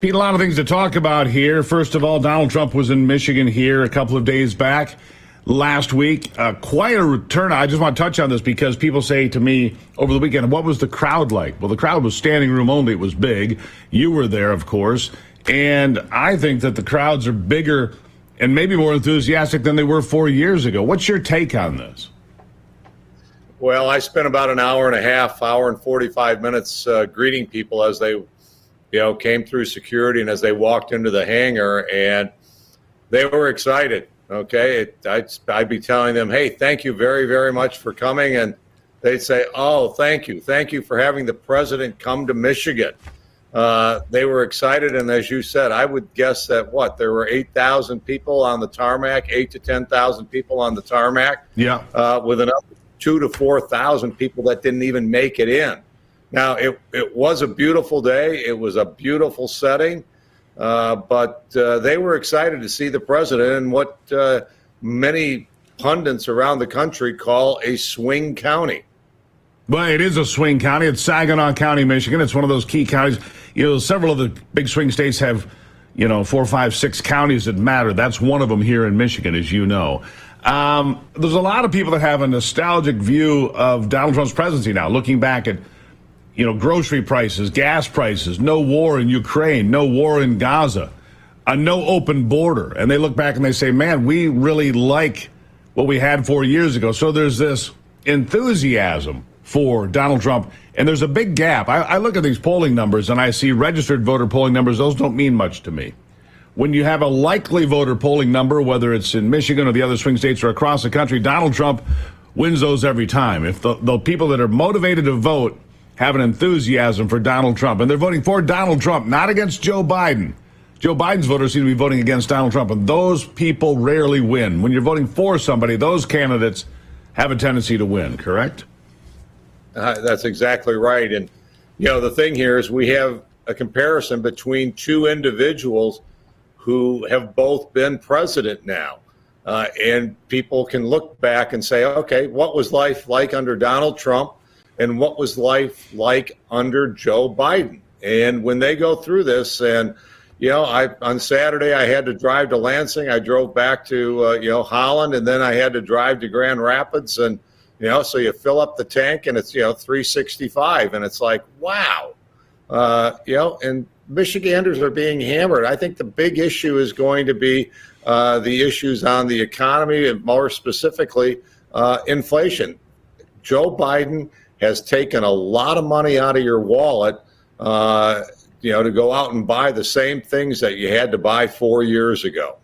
Pete, a lot of things to talk about here. First of all, Donald Trump was in Michigan here a couple of days back last week. Quite a return. I just want to touch on this because people say to me over the weekend, what was the crowd like? Well, the crowd was standing room only. It was big. You were there, of course. And I think that the crowds are bigger and maybe more enthusiastic than they were 4 years ago. What's your take on this? Well, I spent about an hour and 45 minutes greeting people as they came through security and as they walked into the hangar, and they were excited. Okay, I'd be telling them, hey, thank you very, very much for coming. And they'd say, oh, thank you for having the president come to Michigan. They were excited. And as you said, I would guess that there were 8,000 people on the tarmac, 8 to 10,000 people on the tarmac. Yeah. With another 2,000 to 4,000 people that didn't even make it in. Now, it was a beautiful day. It was a beautiful setting. But they were excited to see the president in what many pundits around the country call a swing county. Well, it is a swing county. It's Saginaw County, Michigan. It's one of those key counties. Several of the big swing states have, 4, 5, 6 counties that matter. That's one of them here in Michigan, as you know. There's a lot of people that have a nostalgic view of Donald Trump's presidency now, looking back at grocery prices, gas prices, no war in Ukraine, no war in Gaza, a no open border. And they look back and they say, man, we really like what we had 4 years ago. So there's this enthusiasm for Donald Trump. And there's a big gap. I look at these polling numbers and I see registered voter polling numbers. Those don't mean much to me. When you have a likely voter polling number, whether it's in Michigan or the other swing states or across the country, Donald Trump wins those every time. If the people that are motivated to vote have an enthusiasm for Donald Trump, and they're voting for Donald Trump, not against Joe Biden. Joe Biden's voters seem to be voting against Donald Trump, and those people rarely win. When you're voting for somebody, those candidates have a tendency to win, correct? That's exactly right. And, the thing here is we have a comparison between two individuals who have both been president now. And people can look back and say, okay, what was life like under Donald Trump? And what was life like under Joe Biden? And when they go through this, and on Saturday I had to drive to Lansing. I drove back to Holland, and then I had to drive to Grand Rapids, and so you fill up the tank, and it's 365, and it's like wow, and Michiganders are being hammered. I think the big issue is going to be the issues on the economy, and more specifically, inflation. Joe Biden has taken a lot of money out of your wallet, to go out and buy the same things that you had to buy 4 years ago.